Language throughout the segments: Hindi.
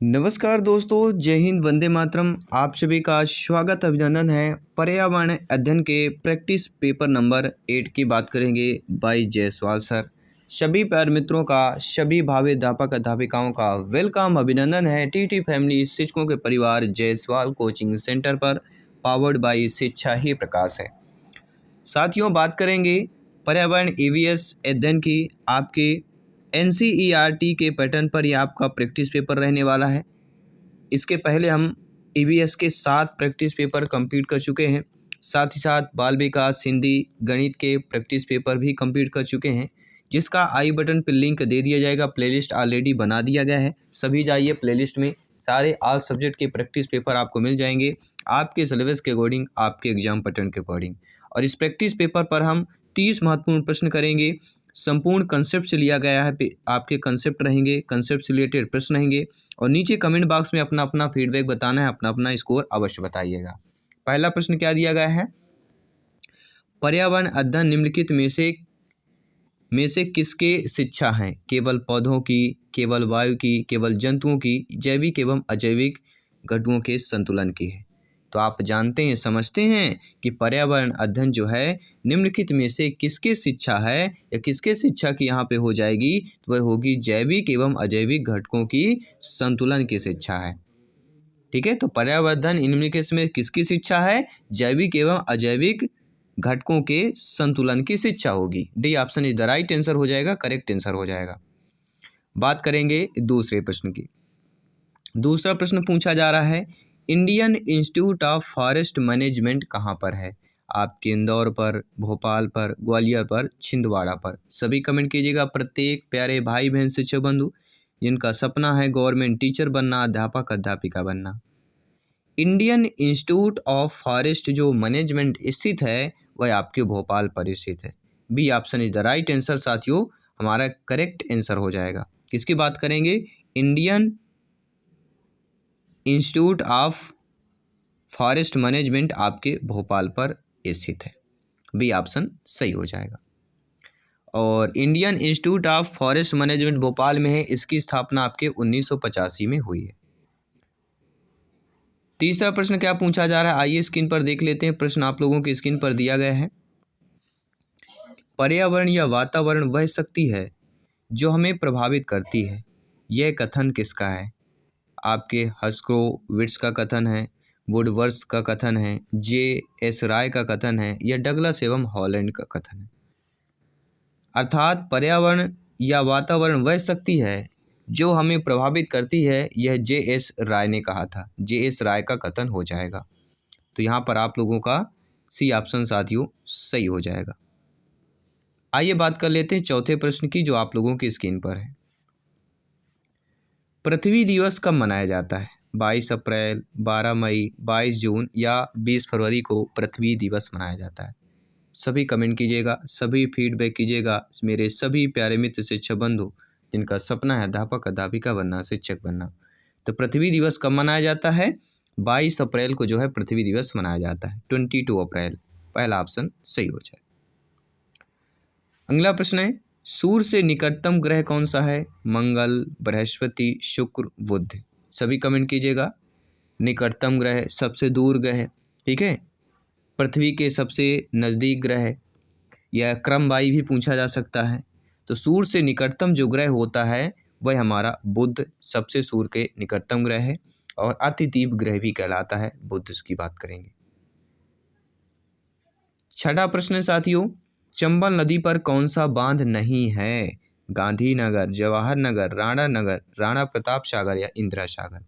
नमस्कार दोस्तों, जय हिंद, वंदे मातरम। आप सभी का स्वागत अभिनंदन है। पर्यावरण अध्ययन के प्रैक्टिस पेपर नंबर 8 की बात करेंगे बाय जायसवाल सर। सभी प्यारे मित्रों का, सभी भावी अध्यापक अध्यापिकाओं का वेलकम, अभिनंदन है टीटी फैमिली शिक्षकों के परिवार जायसवाल कोचिंग सेंटर पर, पावर्ड बाय शिक्षा ही प्रकाश है। साथियों, बात करेंगे पर्यावरण ईवीएस अध्ययन की। आपके एनसीईआरटी के पैटर्न पर यह आपका प्रैक्टिस पेपर रहने वाला है। इसके पहले हम ईवीएस के 7 प्रैक्टिस पेपर कंप्लीट कर चुके हैं। साथ ही साथ बाल विकास, हिंदी, गणित के प्रैक्टिस पेपर भी कंप्लीट कर चुके हैं, जिसका आई बटन पर लिंक दे दिया जाएगा। प्लेलिस्ट ऑलरेडी बना दिया गया है, सभी जाइए प्लेलिस्ट में। सारे ऑल सब्जेक्ट के प्रैक्टिस पेपर आपको मिल जाएंगे आपके सिलेबस के अकॉर्डिंग, आपके एग्जाम पैटर्न के अकॉर्डिंग। और इस प्रैक्टिस पेपर पर हम 30 महत्वपूर्ण प्रश्न करेंगे। संपूर्ण कंसेप्ट से लिया गया है, आपके कंसेप्ट रहेंगे, कंसेप्ट से रिलेटेड प्रश्न रहेंगे। और नीचे कमेंट बॉक्स में अपना अपना फीडबैक बताना है, अपना अपना स्कोर अवश्य बताइएगा। पहला प्रश्न क्या दिया गया है? पर्यावरण अध्ययन निम्नलिखित में से किसके शिक्षा है? केवल पौधों की, केवल वायु की, केवल जंतुओं की, जैविक एवं अजैविक घटकों के संतुलन की है। तो आप जानते हैं, समझते हैं कि पर्यावरण अध्ययन जो है निम्नलिखित में से किसके शिक्षा है या किसके शिक्षा की यहाँ पे हो जाएगी, तो वह होगी जैविक एवं अजैविक घटकों की संतुलन की शिक्षा है। ठीक है, तो पर्यावरण अध्ययन निम्नलिखित में किसकी शिक्षा है? जैविक एवं अजैविक घटकों के संतुलन की शिक्षा होगी। D option is the right answer हो जाएगा, करेक्ट आंसर हो जाएगा। बात करेंगे दूसरे प्रश्न की। दूसरा प्रश्न पूछा जा रहा है, Indian institute of forest management कहाँ पर है? आपके इंदौर पर, भोपाल पर, ग्वालियर पर, छिंदवाड़ा पर। सभी कमेंट कीजिएगा। प्रत्येक प्यारे भाई बहन शिक्षक बंधु जिनका सपना है गवर्नमेंट टीचर बनना, अध्यापक अध्यापिका बनना। इंडियन इंस्टीट्यूट ऑफ फॉरेस्ट जो मैनेजमेंट स्थित है वह आपके भोपाल पर स्थित है। B option is the right answer साथियों, हमारा करेक्ट आंसर हो जाएगा। किसकी बात करेंगे? Indian institute of forest management आपके भोपाल पर स्थित है। बी ऑप्शन सही हो जाएगा। और Indian institute of forest management Bhopal में है। इसकी स्थापना आपके 1985 में हुई है। तीसरा प्रश्न क्या पूछा जा रहा है, आइए स्क्रीन पर देख लेते हैं। प्रश्न आप लोगों की स्क्रीन पर दिया गया है। पर्यावरण या वातावरण वह शक्ति है जो हमें प्रभावित करती है, यह कथन किसका है? आपके हस्क्रोविट्स का कथन है, वुडवर्थ का कथन है, जे.एस. राय का कथन है, या डगलस एवं हॉलैंड का कथन है। अर्थात पर्यावरण या वातावरण वह शक्ति है जो हमें प्रभावित करती है, यह जे.एस. राय ने कहा था। जे.एस. राय का कथन हो जाएगा। तो यहाँ पर आप लोगों का सी ऑप्शन साथियों सही हो जाएगा। आइए बात कर लेते हैं चौथे प्रश्न की, जो आप लोगों की स्क्रीन पर है। पृथ्वी दिवस कब मनाया जाता है? 22 अप्रैल, 12 मई, 22 जून या 20 फरवरी को पृथ्वी दिवस मनाया जाता है। सभी कमेंट कीजिएगा, सभी फीडबैक कीजिएगा। मेरे सभी प्यारे मित्र शिक्षक बंधु जिनका सपना है अध्यापक अध्यापिका बनना, शिक्षक बनना। तो पृथ्वी दिवस कब मनाया जाता है? 22 अप्रैल को जो है पृथ्वी दिवस मनाया जाता है। 22 अप्रैल, पहला ऑप्शन सही हो जाए। अगला प्रश्न है, सूर्य से निकटतम ग्रह कौन सा है? मंगल, बृहस्पति, शुक्र, बुध। सभी कमेंट कीजिएगा। निकटतम ग्रह, सबसे दूर ग्रह, ठीक है, पृथ्वी के सबसे नज़दीक ग्रह, या क्रमवाई भी पूछा जा सकता है। तो सूर्य से निकटतम जो ग्रह होता है वह हमारा बुध सबसे सूर्य के निकटतम ग्रह है, और अति तीव्र ग्रह भी कहलाता है बुध, की बात करेंगे। छठा प्रश्न साथियों, चंबल नदी पर कौन सा बांध नहीं है? गांधीनगर, जवाहर नगर, राणा नगर, राणा प्रताप सागर या इंदिरा सागर।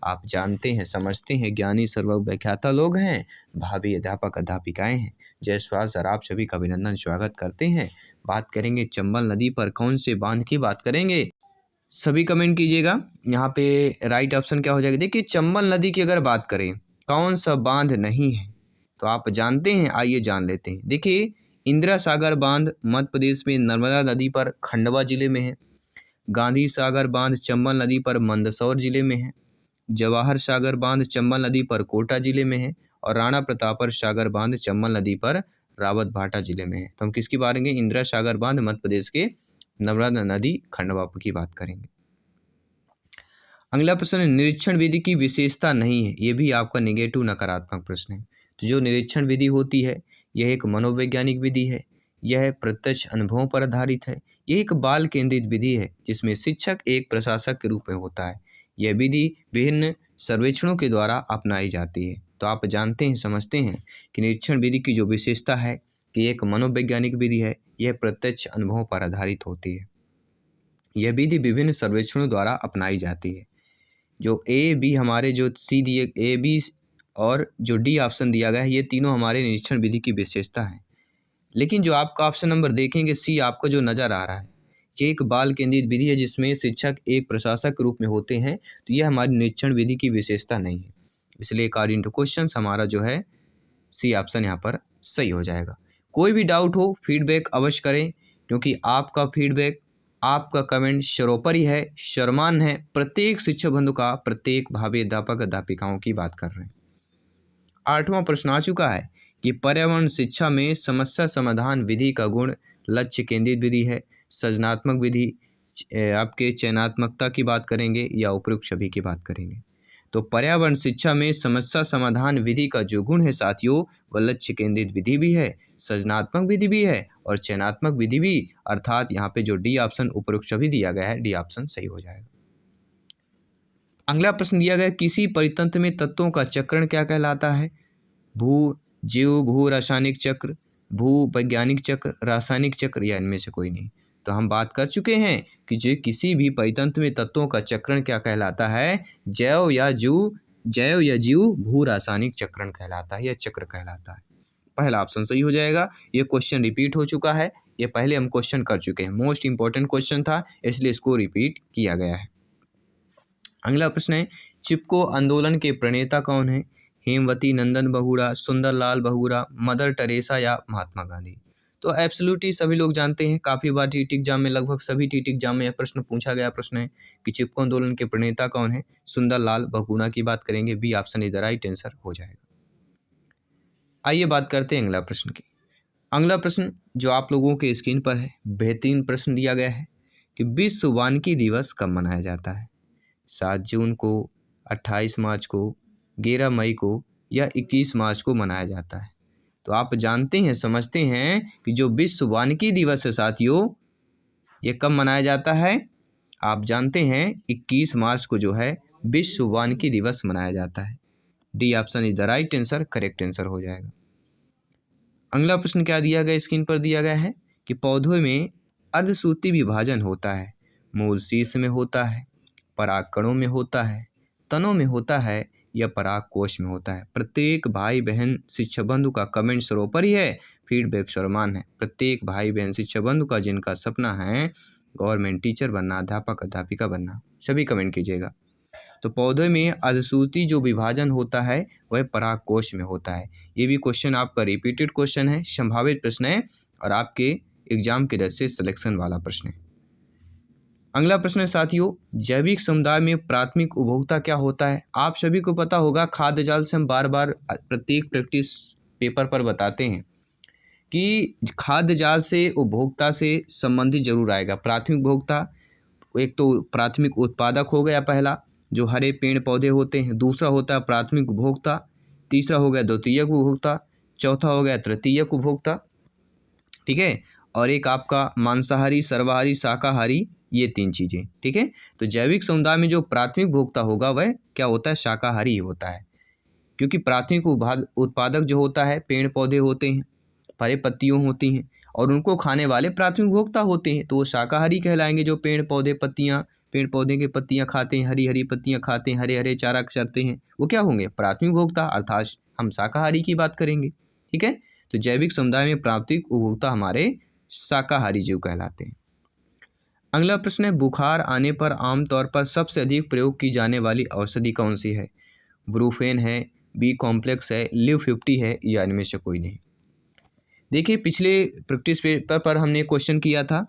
आप जानते हैं, समझते हैं, ज्ञानी सर्वव्याख्याता लोग हैं, भावी अध्यापक अध्यापिकाएं हैं। जायसवाल सर आप सभी का अभिनंदन, स्वागत करते हैं। बात करेंगे चंबल नदी पर कौन से बांध की बात करेंगे। सभी कमेंट कीजिएगा। यहाँ पे राइट ऑप्शन क्या हो जाएगा? देखिए, चंबल नदी की अगर बात करें कौन सा बांध नहीं है तो आप जानते हैं, आइए जान लेते हैं। देखिए, इंदिरा सागर बांध मध्य प्रदेश में नर्मदा नदी पर खंडवा जिले में है। गांधी सागर बांध चंबल नदी पर मंदसौर जिले में है। जवाहर सागर बांध चंबल नदी पर कोटा जिले में है। और राणा प्रताप सागर बांध चंबल नदी पर रावतभाटा जिले में है। तो हम किसकी बात करेंगे? इंदिरा सागर बांध मध्य प्रदेश के नर्मदा नदी खंडवा की बात करेंगे। अगला प्रश्न है, निरीक्षण विधि की विशेषता नहीं है। ये भी आपका नेगेटिव नकारात्मक प्रश्न है। तो जो निरीक्षण विधि होती है यह एक मनोवैज्ञानिक विधि है, यह प्रत्यक्ष अनुभवों पर आधारित है, यह एक बाल केंद्रित विधि है जिसमें शिक्षक एक प्रशासक के रूप में होता है। यह विधि विभिन्न सर्वेक्षणों के द्वारा अपनाई जाती है। तो आप जानते हैं, समझते हैं कि निरीक्षण विधि की जो विशेषता है कि एक मनोवैज्ञानिक विधि है, यह प्रत्यक्ष अनुभवों पर आधारित होती है। यह विधि विभिन्न सर्वेक्षणों द्वारा अपनाई जाती है। जो ए बी हमारे जो सी दिए, ए बी और जो डी ऑप्शन दिया गया है, ये तीनों हमारे निरीक्षण विधि की विशेषता है। लेकिन जो आपका ऑप्शन नंबर देखेंगे सी, आपको जो नज़र आ रहा है, ये एक बाल केंद्रित विधि है जिसमें शिक्षक एक प्रशासक के रूप में होते हैं। तो यह हमारी निरीक्षण विधि की विशेषता नहीं है। इसलिए अकॉर्डिंग टू क्वेश्चन हमारा जो है सी ऑप्शन यहाँ पर सही हो जाएगा। कोई भी डाउट हो फीडबैक अवश्य करें, क्योंकि आपका फीडबैक, आपका कमेंट सर्वोपरि है, सम्मान है प्रत्येक शिक्षक बंधु का, प्रत्येक भावी अध्यापक अध्यापिकाओं की बात कर रहे हैं। 8वां प्रश्न आ चुका है कि पर्यावरण शिक्षा में समस्या समाधान विधि का गुण लक्ष्य केंद्रित विधि है, सृजनात्मक विधि, आपके चयनात्मकता की बात करेंगे या उपयुक्त सभी की बात करेंगे। तो पर्यावरण शिक्षा में समस्या समाधान विधि का जो गुण है साथियों, वह लक्ष्य केंद्रित विधि भी है, सृजनात्मक विधि भी है और चयनात्मक विधि भी। अर्थात यहाँ पे जो डी ऑप्शन उपयुक्त सभी दिया गया है, डी ऑप्शन सही हो जाएगा। अगला प्रश्न दिया गया, किसी परितंत्र में तत्वों का चक्रण क्या कहलाता है? भू जीव भू रासायनिक चक्र, भू वैज्ञानिक चक्र, रासायनिक चक्र या इनमें से कोई नहीं। तो हम बात कर चुके हैं कि जो किसी भी परितंत्र में तत्वों का चक्रण क्या कहलाता है, जैव या जीव भू रासायनिक चक्रण कहलाता है या चक्र कहलाता है। पहला ऑप्शन सही हो जाएगा। ये क्वेश्चन रिपीट हो चुका है, ये पहले हम क्वेश्चन कर चुके हैं, मोस्ट इंपॉर्टेंट क्वेश्चन था इसलिए इसको रिपीट किया गया है। अगला प्रश्न है, चिपको आंदोलन के प्रणेता कौन है? हेमवती नंदन बहुगुणा, सुंदरलाल बहुगुणा, मदर टेरेसा या महात्मा गांधी? तो एब्सोल्युटली सभी लोग जानते हैं, काफ़ी बार टीटी एग्जाम में, लगभग सभी टीटी एग्जाम में यह प्रश्न पूछा गया प्रश्न है कि चिपको आंदोलन के प्रणेता कौन है? सुंदरलाल बहुगुणा की बात करेंगे, B option is the right answer हो जाएगा। आइए बात करते हैं अगला प्रश्न की। अगला प्रश्न जो आप लोगों के स्क्रीन पर है, बेहतरीन प्रश्न दिया गया है कि विश्व वानिकी दिवस कब मनाया जाता है? 7 जून को, 28 मार्च को, 11 मई को या 21 मार्च को मनाया जाता है। तो आप जानते हैं, समझते हैं कि जो विश्व वानिकी दिवस है साथियों, ये कब मनाया जाता है? आप जानते हैं 21 मार्च को जो है विश्व वानिकी दिवस मनाया जाता है। D option is the right answer, correct answer हो जाएगा। अगला प्रश्न क्या दिया गया, स्क्रीन पर दिया गया है कि पौधों में अर्धसूत्रीय विभाजन होता है, मूल शीर्ष में होता है, परागकणों में होता है, तनों में होता है या पराग कोश में होता है। प्रत्येक भाई बहन शिक्षक बंधु का कमेंट सर्वोपरि है, फीडबैक सर्वमान है। प्रत्येक भाई बहन शिक्षक बंधु का जिनका सपना है गवर्नमेंट टीचर बनना, अध्यापक अध्यापिका बनना, सभी कमेंट कीजिएगा। तो पौधे में अर्धसूत्रीय जो विभाजन होता है वह पराग कोश में होता है। ये भी क्वेश्चन आपका रिपीटेड क्वेश्चन है, संभावित प्रश्न है और आपके एग्जाम के दृष्टि से सिलेक्शन वाला प्रश्न है। अगला प्रश्न है साथियों, जैविक समुदाय में प्राथमिक उपभोक्ता क्या होता है? आप सभी को पता होगा, खाद्य जाल से हम बार बार प्रत्येक प्रैक्टिस पेपर पर बताते हैं कि खाद्य जाल से उपभोक्ता से संबंधित जरूर आएगा। प्राथमिक उपभोक्ता, एक तो प्राथमिक उत्पादक हो गया पहला, जो हरे पेड़ पौधे होते हैं। दूसरा होता है प्राथमिक उपभोक्ता, तीसरा हो गया द्वितीयक उपभोक्ता, चौथा हो गया तृतीयक उपभोक्ता, ठीक है। और एक आपका मांसाहारी, सर्वाहारी, शाकाहारी, ये 3 चीज़ें, ठीक है। तो जैविक समुदाय में जो प्राथमिक उपभोक्ता होगा वह क्या होता है? शाकाहारी ही होता है, क्योंकि प्राथमिक उत्पादक जो होता है पेड़ पौधे होते हैं, फल पत्तियों होती हैं और उनको खाने वाले प्राथमिक उपभोक्ता होते हैं, तो वो शाकाहारी कहलाएंगे। जो पेड़ पौधे पत्तियाँ, पेड़ पौधे की पत्तियाँ खाते हैं, हरी हरी पत्तियाँ खाते हैं, हरे हरे चारा चरते हैं, वो क्या होंगे? प्राथमिक उपभोक्ता, अर्थात हम शाकाहारी की बात करेंगे, ठीक है। तो जैविक समुदाय में प्राथमिक उपभोक्ता हमारे शाकाहारी जीव कहलाते हैं। अगला प्रश्न है, बुखार आने पर आमतौर पर सबसे अधिक प्रयोग की जाने वाली औषधि कौन सी है? ब्रूफेन है, बी कॉम्प्लेक्स है, लिव 50 है या इनमें से कोई नहीं? देखिए, पिछले प्रैक्टिस पेपर पर हमने क्वेश्चन किया था,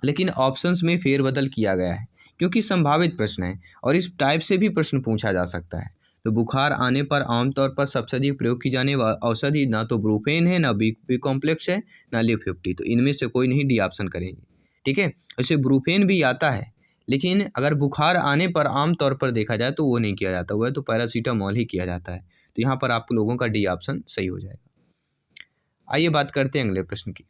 लेकिन ऑप्शंस में फेरबदल किया गया है क्योंकि संभावित प्रश्न है और इस टाइप से भी प्रश्न पूछा जा सकता है। तो बुखार आने पर आमतौर पर सबसे अधिक प्रयोग की जाने वाली औषधि ना तो ब्रूफेन है, ना बी कॉम्प्लेक्स है, ना लिव 50। तो इनमें से कोई नहीं, डी ऑप्शन करेंगे, ठीक है। वैसे ब्रूफेन भी आता है, लेकिन अगर बुखार आने पर आम तौर पर देखा जाए तो वो नहीं किया जाता, वह तो पैरासीटामोल ही किया जाता है। तो यहाँ पर आप लोगों का डी ऑप्शन सही हो जाएगा। आइए बात करते हैं अगले प्रश्न की।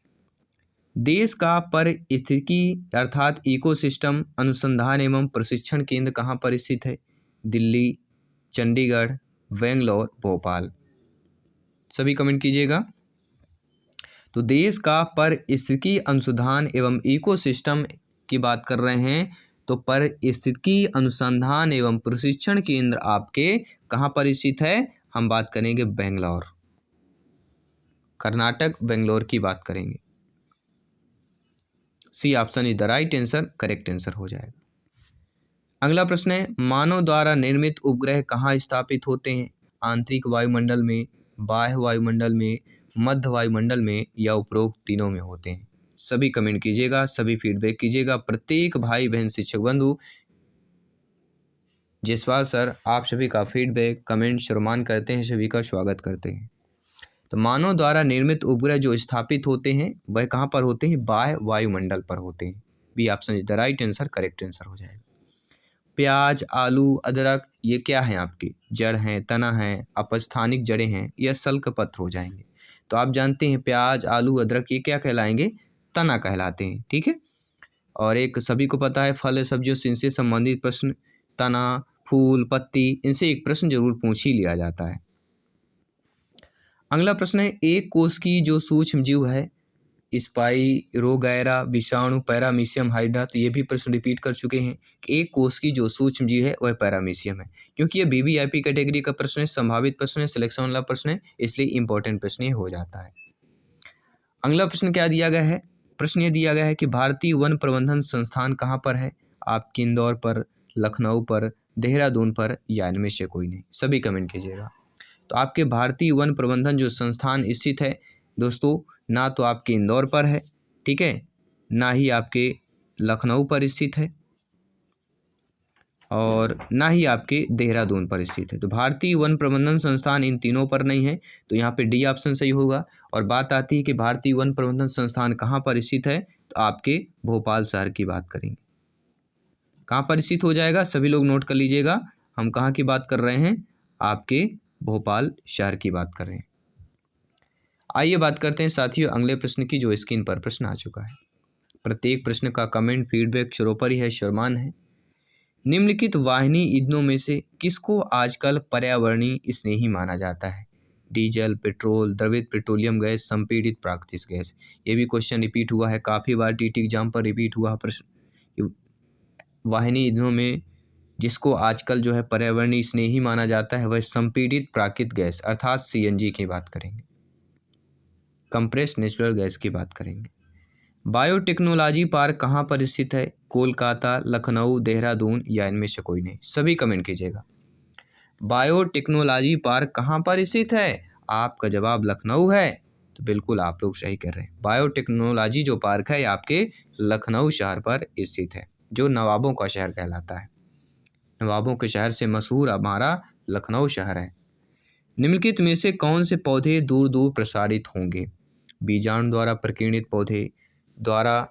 देश का पारिस्थितिकी अर्थात इकोसिस्टम अनुसंधान एवं प्रशिक्षण केंद्र कहाँ पर स्थित है? दिल्ली, चंडीगढ़, बेंगलोर, भोपाल। सभी कमेंट कीजिएगा। तो देश का पारिस्थितिकी अनुसंधान एवं इकोसिस्टम की बात कर रहे हैं, तो पारिस्थितिकी अनुसंधान एवं प्रशिक्षण केंद्र आपके कहाँ पर स्थित है? हम बात करेंगे बेंगलोर, कर्नाटक, बेंगलोर की बात करेंगे। C option is the right answer, correct answer हो जाएगा। अगला प्रश्न है, मानव द्वारा निर्मित उपग्रह कहाँ स्थापित होते हैं? आंतरिक वायुमंडल में, बाह्य वायुमंडल में, मध्य वायुमंडल में या उपरोक्त तीनों में होते हैं? सभी कमेंट कीजिएगा, सभी फीडबैक कीजिएगा। प्रत्येक भाई बहन शिक्षक बंधु, जयसवाल सर आप सभी का फीडबैक कमेंट सम्मान करते हैं, सभी का स्वागत करते हैं। तो मानव द्वारा निर्मित उपग्रह जो स्थापित होते हैं वह कहाँ पर होते हैं? बाह्य वायुमंडल पर होते हैं। B option is the right answer, correct answer हो जाएगा। प्याज, आलू, अदरक ये क्या हैं आपके? जड़ हैं, तना हैं, अपस्थानिक जड़ें हैं या सल्क पत्र हो जाएंगे? तो आप जानते हैं प्याज, आलू, अदरक ये क्या कहलाएंगे? तना कहलाते हैं, ठीक है। और एक सभी को पता है फल सब्जियों से इनसे संबंधित प्रश्न, तना, फूल, पत्ती, इनसे एक प्रश्न जरूर पूछ ही लिया जाता है। अगला प्रश्न है, एक कोष की जो सूक्ष्म जीव है, स्पाइरोगैरा, विषाणु, पैरामीशियम, हाइड्रा, तो ये भी प्रश्न रिपीट कर चुके हैं कि एक कोष की जो सूक्ष्म जीव है वह पैरामीशियम है, क्योंकि ये वीवीआईपी कैटेगरी का प्रश्न है, संभावित प्रश्न है, सिलेक्शन वाला प्रश्न है, इसलिए इंपॉर्टेंट प्रश्न ये हो जाता है। अगला प्रश्न क्या दिया गया है? प्रश्न ये दिया गया है कि भारतीय वन प्रबंधन संस्थान कहाँ पर है? आपके इंदौर पर, लखनऊ पर, देहरादून पर या इनमें से कोई नहीं? सभी कमेंट कीजिएगा। तो आपके भारतीय वन प्रबंधन जो संस्थान स्थित है दोस्तों, ना तो आपके इंदौर पर है, ठीक है, ना ही आपके लखनऊ पर स्थित है और ना ही आपके देहरादून पर स्थित है। तो भारतीय वन प्रबंधन संस्थान इन तीनों पर नहीं है, तो यहाँ पे डी ऑप्शन सही होगा। और बात आती है कि भारतीय वन प्रबंधन संस्थान कहाँ पर स्थित है, तो आपके भोपाल शहर की बात करेंगे। कहाँ पर स्थित हो जाएगा? सभी लोग नोट कर लीजिएगा, हम कहाँ की बात कर रहे हैं? आपके भोपाल शहर की बात कर रहे हैं। आइए बात करते हैं साथियों अगले प्रश्न की, जो स्क्रीन पर प्रश्न आ चुका है। प्रत्येक प्रश्न का कमेंट फीडबैक सर्वोपरि है, सम्मान है। निम्नलिखित वाहिनी ईंधनों में से किसको आजकल पर्यावरणीय स्नेही माना जाता है? डीजल, पेट्रोल, द्रवित पेट्रोलियम गैस, संपीड़ित प्राकृतिक गैस। ये भी क्वेश्चन रिपीट हुआ है, काफ़ी बार टीटी एग्जाम पर रिपीट हुआ प्रश्न। वाहिनी ईंधनों में जिसको आजकल जो है पर्यावरणीय स्नेही माना जाता है वह संपीड़ित प्राकृतिक गैस अर्थात सीएनजी की बात करेंगे, कंप्रेस्ड नेचुरल गैस की बात करेंगे। बायोटेक्नोलॉजी पार्क कहाँ पर स्थित है? कोलकाता, लखनऊ, देहरादून या इनमें से कोई नहीं? सभी कमेंट कीजिएगा। बायोटेक्नोलॉजी पार्क कहाँ पर स्थित है? आपका जवाब लखनऊ है, तो बिल्कुल आप लोग सही कर रहे हैं। बायोटेक्नोलॉजी जो पार्क है आपके लखनऊ शहर पर स्थित है, जो नवाबों का शहर कहलाता है। नवाबों के शहर से मशहूर हमारा लखनऊ शहर है। निम्नलिखित में से कौन से पौधे दूर दूर प्रसारित होंगे? बीजाणु द्वारा प्रकीर्णित पौधे, द्वारा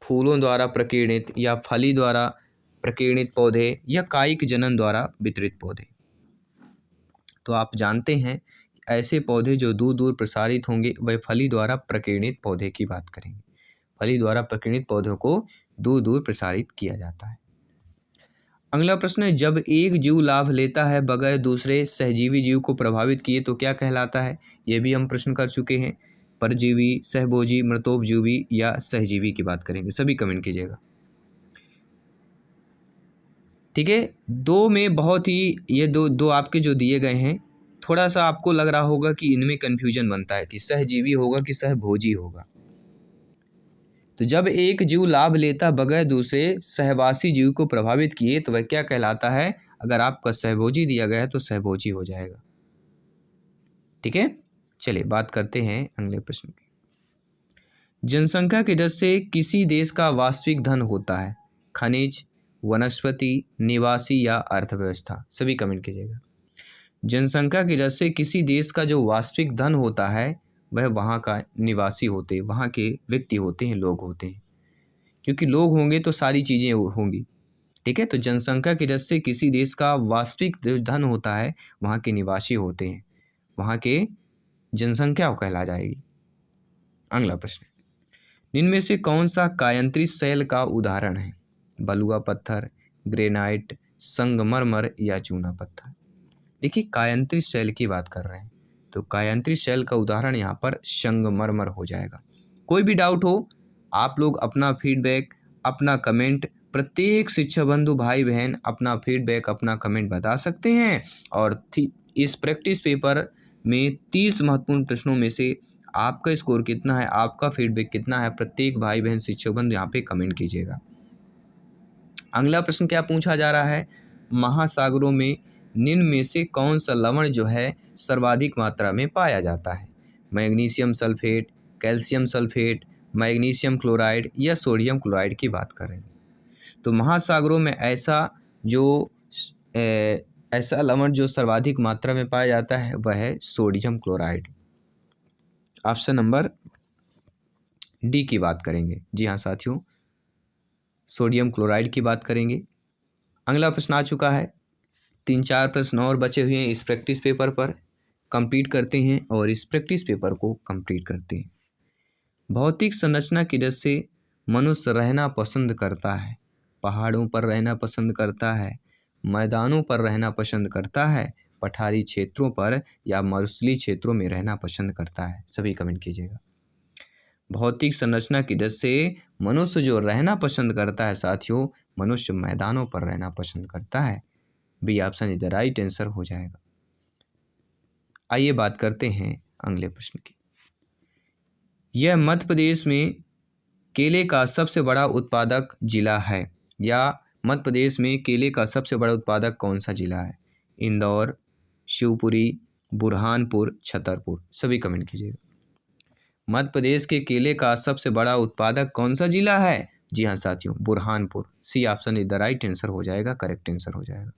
फूलों द्वारा प्रकीर्णित या फली द्वारा प्रकीर्णित पौधे या कायिक जनन द्वारा वितरित पौधे? तो आप जानते हैं ऐसे पौधे जो दूर दूर प्रसारित होंगे वह फली द्वारा प्रकीर्णित पौधे की बात करेंगे। फली द्वारा प्रकीर्णित पौधों को दूर दूर प्रसारित किया जाता है। अगला प्रश्न है, जब एक जीव लाभ लेता है बगैर दूसरे सहजीवी जीव को प्रभावित किए तो क्या कहलाता है? ये भी हम प्रश्न कर चुके हैं। परजीवी, सहभोजी, मृतोपजीवी या सहजीवी की बात करेंगे। सभी कमेंट कीजिएगा, ठीक है। दो में बहुत ही ये दो आपके जो दिए गए हैं, थोड़ा सा आपको लग रहा होगा कि इनमें कन्फ्यूजन बनता है कि सहजीवी होगा कि सहभोजी होगा। तो जब एक जीव लाभ लेता बगैर दूसरे सहवासी जीव को प्रभावित किए तो वह क्या कहलाता है? अगर आपका सहभोजी दिया गया है तो सहभोजी हो जाएगा, ठीक है। चलिए बात करते हैं अगले प्रश्न की। जनसंख्या की दर से किसी देश का वास्तविक धन होता है? खनिज, वनस्पति, निवासी या अर्थव्यवस्था? सभी कमेंट कीजिएगा। जनसंख्या की दर से किसी देश का जो वास्तविक धन होता है वह वहाँ का निवासी होते हैं, वहाँ के व्यक्ति होते हैं, लोग होते हैं, क्योंकि लोग होंगे तो सारी चीज़ें होंगी। ठीक है, तो जनसंख्या की दृष्टि से किसी देश का वास्तविक जो धन होता है वहाँ के निवासी होते हैं, वहाँ के जनसंख्या कहला जाएगी। अगला प्रश्न, निम्न में से कौन सा कायांतरित शैल का उदाहरण है? बलुआ पत्थर, ग्रेनाइट, संगमरमर या चूना पत्थर। देखिए, कायांतरित शैल की बात कर रहे हैं तो कायांतरित शैल का उदाहरण यहाँ पर संगमरमर हो जाएगा। कोई भी डाउट हो, आप लोग अपना फीडबैक, अपना कमेंट, प्रत्येक शिक्षक बंधु भाई बहन अपना फीडबैक, अपना कमेंट बता सकते हैं। और इस प्रैक्टिस पेपर में 30 महत्वपूर्ण प्रश्नों में से आपका स्कोर कितना है, आपका फीडबैक कितना है, प्रत्येक भाई बहन शिक्षक बंधु यहाँ पे कमेंट कीजिएगा। अगला प्रश्न क्या पूछा जा रहा है? महासागरों में निम्न में से कौन सा लवण जो है सर्वाधिक मात्रा में पाया जाता है? Magnesium sulphate, calcium sulphate, magnesium chloride या सोडियम क्लोराइड की बात करेंगे। तो महासागरों में ऐसा लवण जो सर्वाधिक मात्रा में पाया जाता है वह है sodium chloride. Option number D की बात करेंगे। जी हाँ साथियों, सोडियम क्लोराइड की बात करेंगे। अगला प्रश्न आ चुका है, 3-4 प्रश्न और बचे हुए हैं इस प्रैक्टिस पेपर पर। कंप्लीट करते हैं और इस प्रैक्टिस पेपर को कंप्लीट करते हैं। भौतिक संरचना की दृष्टि से मनुष्य रहना पसंद करता है। पहाड़ों पर रहना पसंद करता है, मैदानों पर रहना पसंद करता है, पठारी क्षेत्रों पर या मरुस्थलीय क्षेत्रों में रहना पसंद करता है। सभी कमेंट कीजिएगा। भौतिक संरचना की दृष्टि से मनुष्य जो रहना पसंद करता है साथियों, मनुष्य मैदानों पर रहना पसंद करता है। बी ऑप्शन इधर राइट आंसर हो जाएगा। आइए बात करते हैं अगले प्रश्न की। यह मध्य प्रदेश में केले का सबसे बड़ा उत्पादक जिला है, या मध्य प्रदेश में केले का सबसे बड़ा उत्पादक कौन सा जिला है? इंदौर, शिवपुरी, बुरहानपुर, छतरपुर। सभी कमेंट कीजिएगा। मध्य प्रदेश के केले का सबसे बड़ा उत्पादक कौन सा जिला है? जी हाँ साथियों, Burhanpur. C option is the right answer हो जाएगा, करेक्ट आंसर हो जाएगा।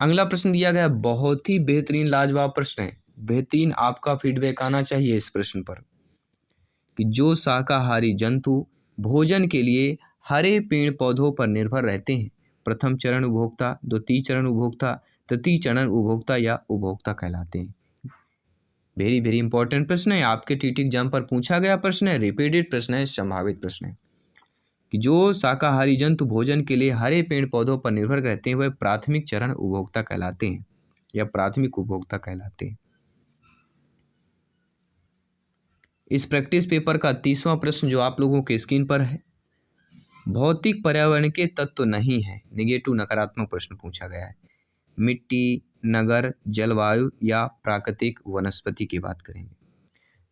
अगला प्रश्न दिया गया, बहुत ही बेहतरीन लाजवाब प्रश्न है। बेहतरीन आपका फीडबैक आना चाहिए इस प्रश्न पर कि जो शाकाहारी जंतु भोजन के लिए हरे पेड़ पौधों पर निर्भर रहते हैं, प्रथम चरण उपभोक्ता, द्वितीय चरण उपभोक्ता, तृतीय चरण उपभोक्ता या उपभोक्ता कहलाते हैं। वेरी वेरी इंपॉर्टेंट प्रश्न है, आपके टीटी एग्जाम पर पूछा गया प्रश्न है, रिपीटेड प्रश्न है, संभावित प्रश्न है कि जो शाकाहारी जंतु भोजन के लिए हरे पेड़ पौधों पर निर्भर रहते हैं वह प्राथमिक चरण उपभोक्ता कहलाते हैं या प्राथमिक उपभोक्ता कहलाते हैं। इस प्रैक्टिस पेपर का 30वां प्रश्न जो आप लोगों के स्क्रीन पर है, भौतिक पर्यावरण के तत्व नहीं है, निगेटिव नकारात्मक प्रश्न पूछा गया है। मिट्टी, नगर, जलवायु या प्राकृतिक वनस्पति की बात करेंगे।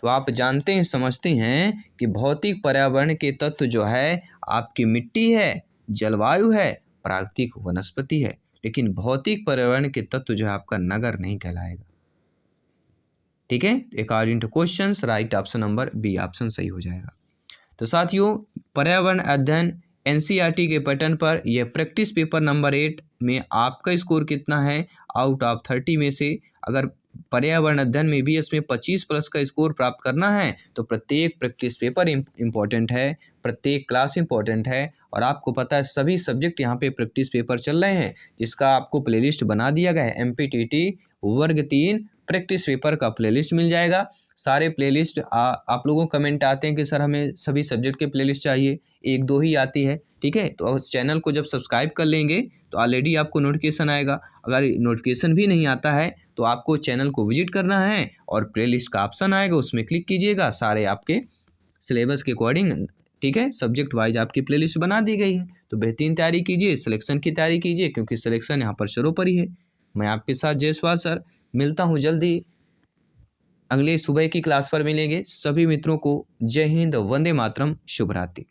तो आप जानते हैं, समझते हैं कि भौतिक पर्यावरण के तत्व जो है आपकी मिट्टी है, जलवायु है, प्राकृतिक वनस्पति है, लेकिन भौतिक पर्यावरण के तत्व जो है आपका नगर नहीं कहलाएगा। ठीक है, according to questions right option number B option सही हो जाएगा। तो साथियों, पर्यावरण अध्ययन एनसीईआरटी के पैटर्न पर यह प्रैक्टिस पेपर नंबर 8 में आपका स्कोर कितना है आउट ऑफ 30 में से? अगर पर्यावरण अध्ययन में भी इसमें 25+ का स्कोर प्राप्त करना है तो प्रत्येक प्रैक्टिस पेपर इम्पोर्टेंट है, प्रत्येक क्लास इम्पोर्टेंट है। और आपको पता है सभी सब्जेक्ट यहाँ पे प्रैक्टिस पेपर चल रहे हैं, जिसका आपको प्लेलिस्ट बना दिया गया है। एमपीटीटी वर्ग 3 प्रैक्टिस पेपर का प्लेलिस्ट मिल जाएगा। सारे प्लेलिस्ट आप लोगों को कमेंट आते हैं कि सर हमें सभी सब्जेक्ट के प्लेलिस्ट चाहिए, 1-2 ही आती है। ठीक है, तो चैनल को जब सब्सक्राइब कर लेंगे तो ऑलरेडी आपको नोटिफिकेशन आएगा। अगर नोटिफिकेशन भी नहीं आता है तो आपको चैनल को विजिट करना है और प्लेलिस्ट का ऑप्शन आएगा, उसमें क्लिक कीजिएगा। सारे आपके सिलेबस के अकॉर्डिंग, ठीक है, सब्जेक्ट वाइज आपकी प्लेलिस्ट बना दी गई है। तो बेहतरीन तैयारी कीजिए, सिलेक्शन की तैयारी कीजिए, क्योंकि सिलेक्शन यहाँ पर सर्वोपरि है। मैं आपके साथ जयसवाल सर मिलता हूँ जल्दी, अगले सुबह की क्लास पर मिलेंगे। सभी मित्रों को जय हिंद, वंदे मातरम, शुभ रात्रि।